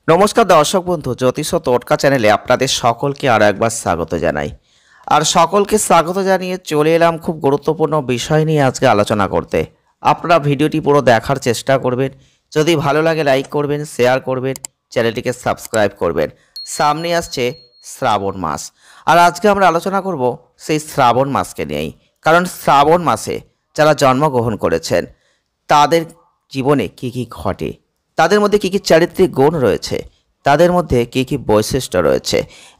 নমস্কার দর্শক বন্ধু, জ্যোতিষ ও টোটকা চ্যানেলে আপনাদের সকলকে আরও একবার স্বাগত জানাই। আর সকলকে স্বাগত জানিয়ে চলে এলাম খুব গুরুত্বপূর্ণ বিষয় নিয়ে আজকে আলোচনা করতে। আপনারা ভিডিওটি পুরো দেখার চেষ্টা করবেন। যদি ভালো লাগে লাইক করবেন, শেয়ার করবেন, চ্যানেলটিকে সাবস্ক্রাইব করবেন। সামনে আসছে শ্রাবণ মাস, আর আজকে আমরা আলোচনা করব সেই শ্রাবণ মাসকে নিয়েই। কারণ শ্রাবণ মাসে যারা জন্মগ্রহণ করেছেন তাদের জীবনে কী কী ঘটে, তাদের মধ্যে কী কী চারিত্রিক গুণ রয়েছে, তাদের মধ্যে কী কী বৈশিষ্ট্য রয়েছে,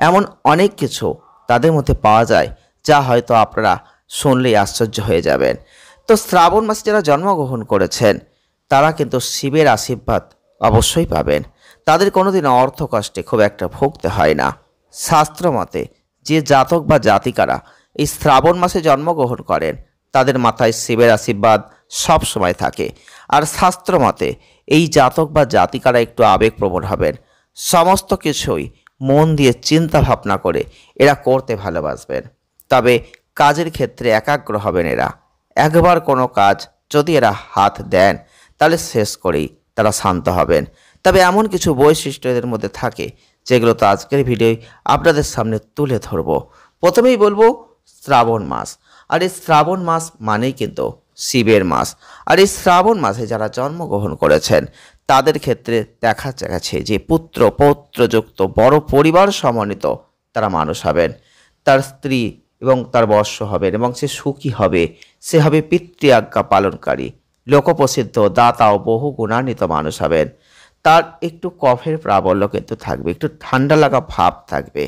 এমন অনেক কিছু তাদের মধ্যে পাওয়া যায় যা হয়তো আপনারা শুনলেই আশ্চর্য হয়ে যাবেন। তো শ্রাবণ মাসে যারা জন্মগ্রহণ করেছেন তারা কিন্তু শিবের আশীর্বাদ অবশ্যই পাবেন। তাদের কোনোদিন অর্থ কষ্টে খুব একটা ভুগতে হয় না। শাস্ত্র মতে যে জাতক বা জাতিকারা এই শ্রাবণ মাসে জন্মগ্রহণ করেন তাদের মাথায় শিবের আশীর্বাদ সব সময় থাকে। আর শাস্ত্র মতে এই জাতক বা জাতিকারা একটু আবেগপ্রবণ হবেন। সমস্ত কিছুই মন দিয়ে চিন্তা ভাবনা করে এরা করতে ভালোবাসবেন। তবে কাজের ক্ষেত্রে একাগ্র হবেন এরা। একবার কোনো কাজ যদি এরা হাত দেন তাহলে শেষ করেই তারা শান্ত হবেন। তবে এমন কিছু বৈশিষ্ট্য এদের মধ্যে থাকে যেগুলো তো আজকের ভিডিওয় আপনাদের সামনে তুলে ধরব। প্রথমেই বলবো শ্রাবণ মাস। আর এই শ্রাবণ মাস মানেই কিন্তু শিবের মাস। আর এই শ্রাবণ মাসে যারা জন্মগ্রহণ করেছেন তাদের ক্ষেত্রে দেখা যাচ্ছে যে পুত্র পৌত্রযুক্ত বড় পরিবার সমন্বিত তারা মানুষ হবেন। তার স্ত্রী এবং তার বর্ষ হবেন এবং সে সুখী হবে। সে হবে পিতৃ আজ্ঞা পালনকারী, লোকপ্রসিদ্ধ, দাতা ও বহু গুণান্বিত মানুষ হবেন। তার একটু কফের প্রাবল্য কিন্তু থাকবে, একটু ঠান্ডা লাগা ভাব থাকবে।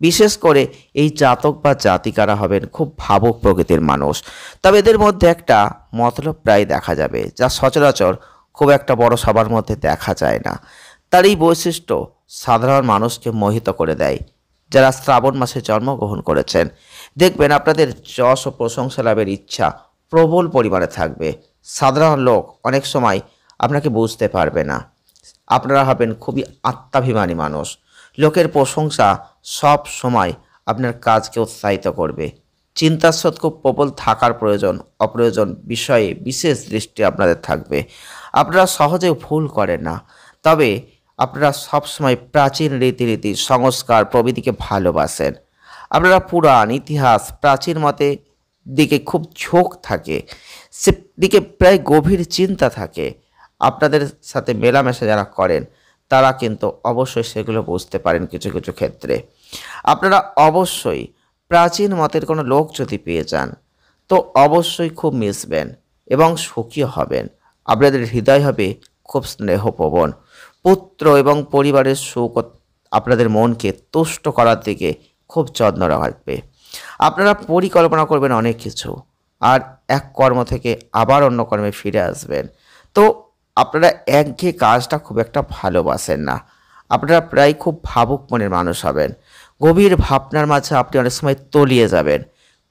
বিশেষ করে এই জাতক বা জাতিকারা হবেন খুব ভাবুক প্রকৃতির মানুষ। তবে এদের মধ্যে একটা মতলব প্রায় দেখা যাবে যা সচরাচর খুব একটা বড় সবার মধ্যে দেখা যায় না। তার এই বৈশিষ্ট্য সাধারণ মানুষকে মোহিত করে দেয়। যারা শ্রাবণ মাসে জন্মগ্রহণ করেছেন দেখবেন আপনাদের যশ ও প্রশংসা লাভের ইচ্ছা প্রবল পরিমাণে থাকবে। সাধারণ লোক অনেক সময় আপনাকে বুঝতে পারবে না। আপনারা হবেন খুবই আত্মাভিমানী মানুষ। লোকের প্রশংসা সব সময় আপনার কাজকে উৎসাহিত করবে। চিন্তাশক্তি খুব প্রবল থাকার প্রয়োজন, অপ্রয়োজন বিষয়ে বিশেষ দৃষ্টি আপনাদের থাকবে। আপনারা সহজে ভুল করেন না। তবে আপনারা সবসময় প্রাচীন রীতিনীতি, সংস্কার প্রভৃতিকে ভালোবাসেন। আপনারা পুরাণ, ইতিহাস, প্রাচীন মতে দিকে খুব ঝোঁক থাকে, সে দিকে প্রায় গভীর চিন্তা থাকে। আপনাদের সাথে মেলামেশা যারা করেন তারা কিন্তু অবশ্যই সেগুলো বুঝতে পারেন। কিছু কিছু ক্ষেত্রে আপনারা অবশ্যই প্রাচীন মতের কোনো লোক যদি পেয়ে যান তো অবশ্যই খুব মিশবেন এবং সুখী হবেন। আপনাদের হৃদয় হবে খুব স্নেহপ্রবণ। পুত্র এবং পরিবারের সুখ আপনাদের মনকে তুষ্ট করার দিকে খুব যত্ন রাখবে। আপনারা পরিকল্পনা করবেন অনেক কিছু, আর এক কর্ম থেকে আবার অন্য কর্মে ফিরে আসবেন। তো আপনারা একঘেয়ে কাজটা খুব একটা ভালোবাসেন না। আপনারা প্রায় খুব ভাবুক মনের মানুষ হবেন। গভীর ভাবনার মাঝে আপনি অনেক সময় তলিয়ে যাবেন।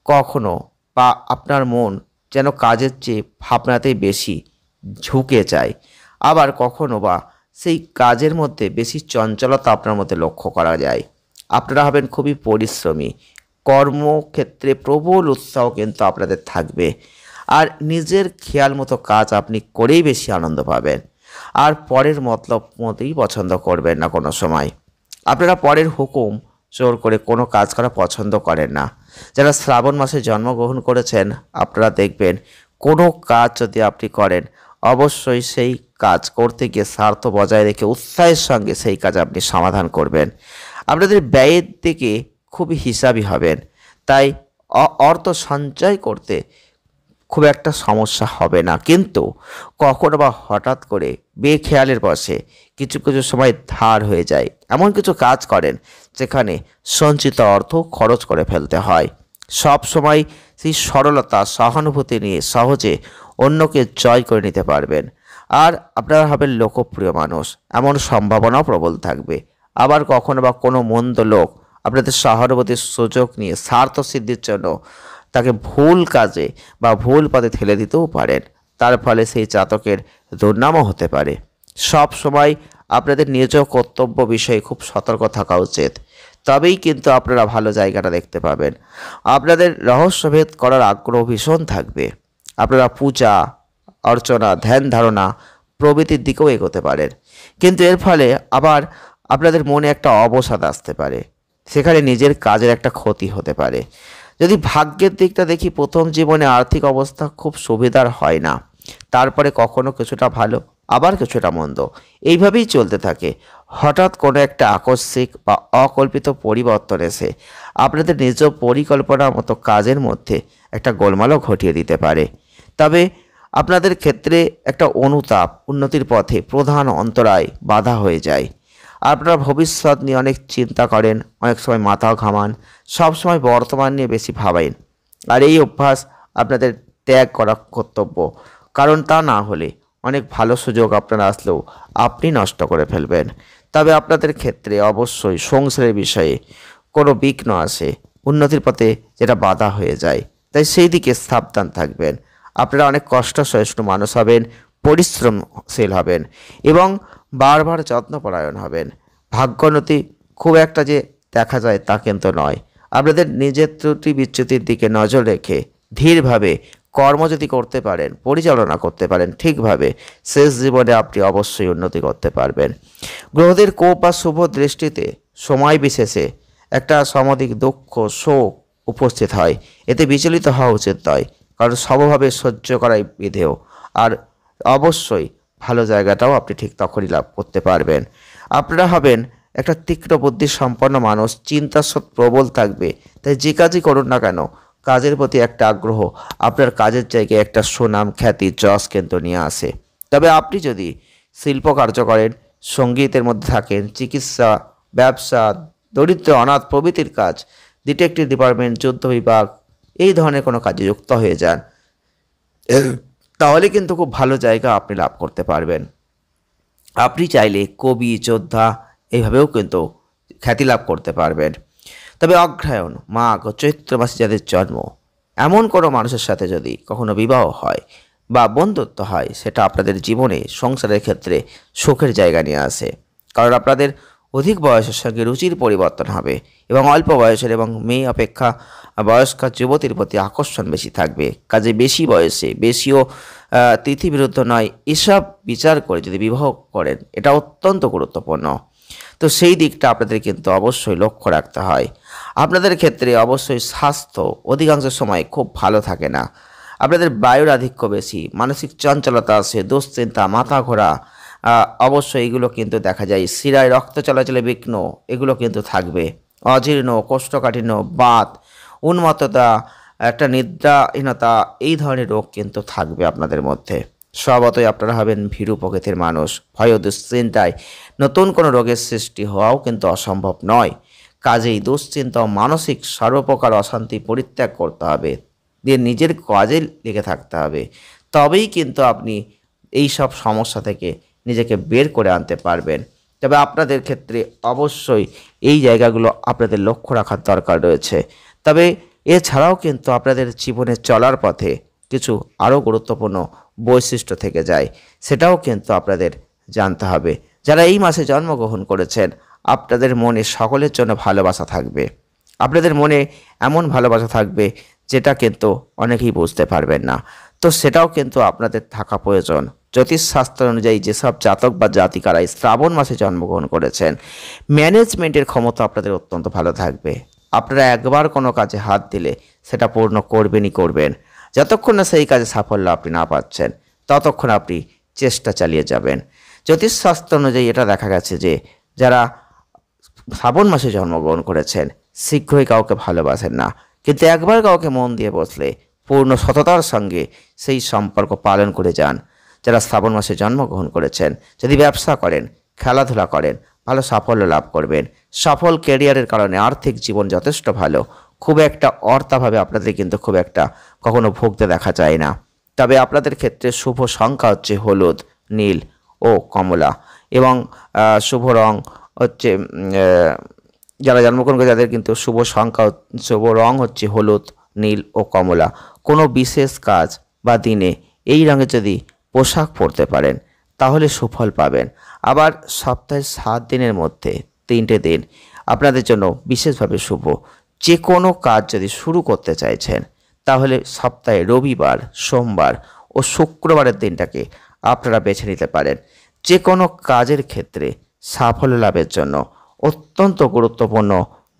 কখনো বা আপনার মন যেন কাজের চেয়ে ভাবনাতেই বেশি ঝুঁকে যায়। আবার কখনো বা সেই কাজের মধ্যে বেশি চঞ্চলতা আপনার মধ্যে লক্ষ্য করা যায়। আপনারা হবেন খুবই পরিশ্রমী। কর্মক্ষেত্রে প্রবল উৎসাহ কিন্তু আপনাদের থাকবে। আর নিজের খেয়াল মতো কাজ আপনি করেই বেশি আনন্দ পাবেন। আর পরের মতলব মতেই পছন্দ করবেন না কোনো সময়। আপনারা পরের হুকুম জোর করে কোনো কাজ করা পছন্দ করেন না। যারা শ্রাবণ মাসে জন্মগ্রহণ করেছেন আপনারা দেখবেন কোনো কাজ যদি আপনি করেন অবশ্যই সেই কাজ করতে গিয়ে স্বার্থ বজায় রেখে উৎসাহের সঙ্গে সেই কাজ আপনি সমাধান করবেন। আপনাদের ব্যয়ের দিকে খুবই হিসাবি হবেন। তাই অর্থ সঞ্চয় করতে খুব একটা সমস্যা হবে না। কিন্তু কখনো বা হঠাৎ করে বেখেয়ালের বশে কিছু কিছু সময় ধার হয়ে যায়। এমন কিছু কাজ করেন যেখানে সঞ্চিত অর্থ খরচ করে ফেলতে হয়। সব সময় সেই সরলতা, সহানুভূতি নিয়ে সহজে অন্যকে জয় করে নিতে পারবেন। আর আপনারা হবেন লোকপ্রিয় মানুষ, এমন সম্ভাবনাও প্রবল থাকবে। আবার কখনো বা কোনো মন্দ লোক আপনাদের সহানুভূতির সুযোগ নিয়ে স্বার্থ সিদ্ধির জন্য তাকে ভুল কাজে বা ভুল পথে ঠেলে দিতেও পারেন। তার ফলে সেই জাতকের দুর্নামও হতে পারে। সব সময় আপনাদের নিজ কর্তব্য বিষয়ে খুব সতর্ক থাকা উচিত। তবেই কিন্তু আপনারা ভালো জায়গাটা দেখতে পাবেন। আপনাদের রহস্যভেদ করার আগ্রহ ভীষণ থাকবে। আপনারা পূজা অর্চনা, ধ্যান ধারণা প্রভৃতির দিকেও এগোতে পারেন। কিন্তু এর ফলে আবার আপনাদের মনে একটা অবসাদ আসতে পারে, সেখানে নিজের কাজের একটা ক্ষতি হতে পারে। যদি ভাগ্যের দিকটা দেখি, প্রথম জীবনে আর্থিক অবস্থা খুব সুবিধার হয় না, তারপরে কখনো কিছুটা ভালো, আবার কিছুটা মন্দ, এইভাবেই চলতে থাকে। হঠাৎ কোনো একটা আকস্মিক বা অকল্পিত পরিবর্তন এসে আপনাদের নিজ পরিকল্পনার মতো কাজের মধ্যে একটা গোলমালও ঘটিয়ে দিতে পারে। তবে আপনাদের ক্ষেত্রে একটা অনুতাপ উন্নতির পথে প্রধান অন্তরায় বাধা হয়ে যায়। আপনারা ভবিষ্যৎ নিয়ে অনেক চিন্তা করেন, অনেক সময় মাথাও ঘামান, সবসময় বর্তমান নিয়ে বেশি ভাবেন। আর এই অভ্যাস আপনাদের ত্যাগ করা কর্তব্য, কারণ তা না হলে অনেক ভালো সুযোগ আপনারা আসলেও আপনি নষ্ট করে ফেলবেন। তবে আপনাদের ক্ষেত্রে অবশ্যই সংসারের বিষয়ে কোনো বিঘ্ন আসে, উন্নতির পথে যেটা বাধা হয়ে যায়, তাই সেই দিকে সাবধান থাকবেন। আপনারা অনেক কষ্ট সহিষ্ণু মানুষ হবেন, পরিশ্রমশীল হবেন এবং বারবার যত্নপরায়ণ হবেন। ভাগ্যোন্নতি খুব একটা যে দেখা যায় তা কিন্তু নয়। আপনাদের নিজের ত্রুটি বিচ্যুতির দিকে নজর রেখে ধীরভাবে কর্ম যদি করতে পারেন, পরিচালনা করতে পারেন ঠিকভাবে, শেষ জীবনে আপনি অবশ্যই উন্নতি করতে পারবেন। গ্রহদের কোপ বা শুভ দৃষ্টিতে সময় বিশেষে একটা সমধিক দুঃখ শোক উপস্থিত হয়, এতে বিচলিত হওয়া উচিত নয়, কারণ সমভাবে সহ্য করাই বিধেয়। আর অবশ্যই ভালো জায়গাটাও আপনি ঠিক তখনই লাভ করতে পারবেন। আপনারা হবেন একটা তীক্ষ্ণ বুদ্ধি সম্পন্ন মানুষ, চিন্তাশক্তি প্রবল থাকবে, তাই যে কাজই করুন না কেন কাজের প্রতি একটা আগ্রহ আপনার কাজের জায়গায় একটা সুনাম খ্যাতি যশ কিন্তু নিয়ে আসে। তবে আপনি যদি শিল্প কার্য করেন, সঙ্গীতের মধ্যে থাকেন, চিকিৎসা, ব্যবসা, দরিদ্র অনাথ প্রভৃতির কাজ, ডিটেকটিভ ডিপার্টমেন্ট, যুদ্ধ বিভাগ, এই ধরনের কোনো কাজে যুক্ত হয়ে যান, তাহলে কিন্তু খুব ভালো জায়গা আপনি লাভ করতে পারবেন। আপনি চাইলে কবি, যোদ্ধা এইভাবেও কিন্তু খ্যাতি লাভ করতে পারবেন। তবে অগ্রহায়ণ, মাঘ ও চৈত্র মাসে যাদের জন্ম, এমন কোনো মানুষের সাথে যদি কখনো বিবাহ হয় বা বন্ধুত্ব হয়, সেটা আপনাদের জীবনে সংসারের ক্ষেত্রে সুখের জায়গা নিয়ে আসে। কারণ আপনাদের অধিক বয়সের সঙ্গে রুচির পরিবর্তন হবে এবং অল্প বয়সের এবং মেয়ে অপেক্ষা বয়স্কা যুবতীর প্রতি আকর্ষণ বেশি থাকবে। কাজে বেশি বয়সে বেশিও তিথি বিরুদ্ধ নয়, এসব বিচার করে যদি বিবাহ করেন, এটা অত্যন্ত গুরুত্বপূর্ণ। তো সেই দিকটা আপনাদের কিন্তু অবশ্যই লক্ষ্য রাখতে হয়। আপনাদের ক্ষেত্রে অবশ্যই স্বাস্থ্য অধিকাংশ সময় খুব ভালো থাকে না। আপনাদের বায়ুর আধিক্য বেশি, মানসিক চঞ্চলতা আছে, দুশ্চিন্তা, মাথা ঘোরা, অবশ্যই এগুলো কিন্তু দেখা যায়। শিরায় রক্ত চলাচলে বিঘ্ন, এগুলো কিন্তু থাকবে। অজীর্ণ, কোষ্ঠকাঠিন্য, বাত, উন্মত্ততা, একটা নিদ্রাহীনতা, এই ধরনের রোগ কিন্তু থাকবে আপনাদের মধ্যে। স্বভাবতই আপনারা হবেন ভীরু প্রকৃতির মানুষ, ভয় ও দুশ্চিন্তায় নতুন কোনো রোগের সৃষ্টি হওয়াও কিন্তু অসম্ভব নয়। কাজেই দুশ্চিন্তা ও মানসিক সর্বপ্রকার অশান্তি পরিত্যাগ করতে হবে, দিয়ে নিজের কাজে লেগে থাকতে হবে। তবেই কিন্তু আপনি এই সব সমস্যা থেকে নিজেকে বের করে আনতে পারবেন। তবে আপনাদের ক্ষেত্রে অবশ্যই এই জায়গাগুলো আপনাদের লক্ষ্য রাখার দরকার রয়েছে। তবে এছাড়াও কিন্তু আপনাদের জীবনে চলার পথে কিছু আরও গুরুত্বপূর্ণ বৈশিষ্ট্য থেকে যায়, সেটাও কিন্তু আপনাদের জানতে হবে। যারা এই মাসে জন্মগ্রহণ করেছেন, আপনাদের মনে সকলের জন্য ভালোবাসা থাকবে। আপনাদের মনে এমন ভালোবাসা থাকবে যেটা কিন্তু অনেকেই বুঝতে পারবেন না। তো সেটাও কিন্তু আপনাদের থাকা প্রয়োজন। জ্যোতিষশাস্ত্র অনুযায়ী যেসব জাতক বা জাতিকারাই শ্রাবণ মাসে জন্মগ্রহণ করেছেন, ম্যানেজমেন্টের ক্ষমতা আপনাদের অত্যন্ত ভালো থাকবে। আপনারা একবার কোনো কাজে হাত দিলে সেটা পূর্ণ করবেনই করবেন। যতক্ষণ না সেই কাজে সাফল্য আপনি না পাচ্ছেন, ততক্ষণ আপনি চেষ্টা চালিয়ে যাবেন। জ্যোতিষশাস্ত্র অনুযায়ী এটা দেখা গেছে যে যারা শ্রাবণ মাসে জন্মগ্রহণ করেছেন শীঘ্রই কাউকে ভালোবাসেন না, কিন্তু একবার কাউকে মন দিয়ে বসলে পূর্ণ সততার সঙ্গে সেই সম্পর্ক পালন করে যান। যারা শ্রাবণ মাসে জন্মগ্রহণ করেছেন, যদি ব্যবসা করেন, খেলাধুলা করেন, ভালো সাফল্য লাভ করবেন। সফল ক্যারিয়ারের কারণে আর্থিক জীবন যথেষ্ট ভালো, খুব একটা অর্থাভাবে আপনাদের কিন্তু খুব একটা কখনো ভুগতে দেখা যায় না। তবে আপনাদের ক্ষেত্রে শুভ সংখ্যা হচ্ছে হলুদ, নীল ও কমলা এবং শুভ রং হচ্ছে যারা জন্মগ্রহণ করে যাদের কিন্তু শুভ রং হচ্ছে হলুদ, নীল ও কমলা। কোনো বিশেষ কাজ বা দিনে এই রঙে যদি পোশাক পরতে পারেন তাহলে সুফল পাবেন। আবার সপ্তাহে 7 দিনের মধ্যে 3টে দিন আপনাদের জন্য বিশেষভাবে শুভ। যে কোনো কাজ যদি শুরু করতে চাইছেন তাহলে সপ্তাহে রবিবার, সোমবার ও শুক্রবারের দিনটাকে আপনারা বেছে নিতে পারেন। যে কোনো কাজের ক্ষেত্রে সাফল্য লাভের জন্য অত্যন্ত গুরুত্বপূর্ণ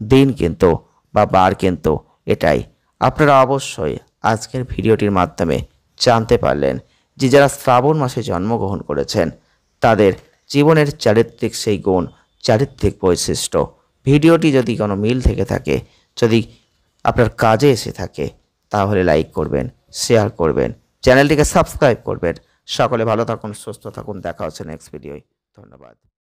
দিন কিন্তু বা বার কিন্তু এটাই। আপনারা অবশ্যই আজকের ভিডিওটির মাধ্যমে জানতে পারলেন যে যারা শ্রাবণ মাসে জন্মগ্রহণ করেছেন তাদের জীবনের চারিত্রিক সেই গুণ, চারিত্রিক বৈশিষ্ট্য। ভিডিওটি যদি কোনো মিল থেকে থাকে, যদি আপনার কাজে এসে থাকে, তাহলে লাইক করবেন, শেয়ার করবেন, চ্যানেলটিকে সাবস্ক্রাইব করবেন। সকলে ভালো থাকুন, সুস্থ থাকুন, দেখা হচ্ছে নেক্সট ভিডিওয়। ধন্যবাদ।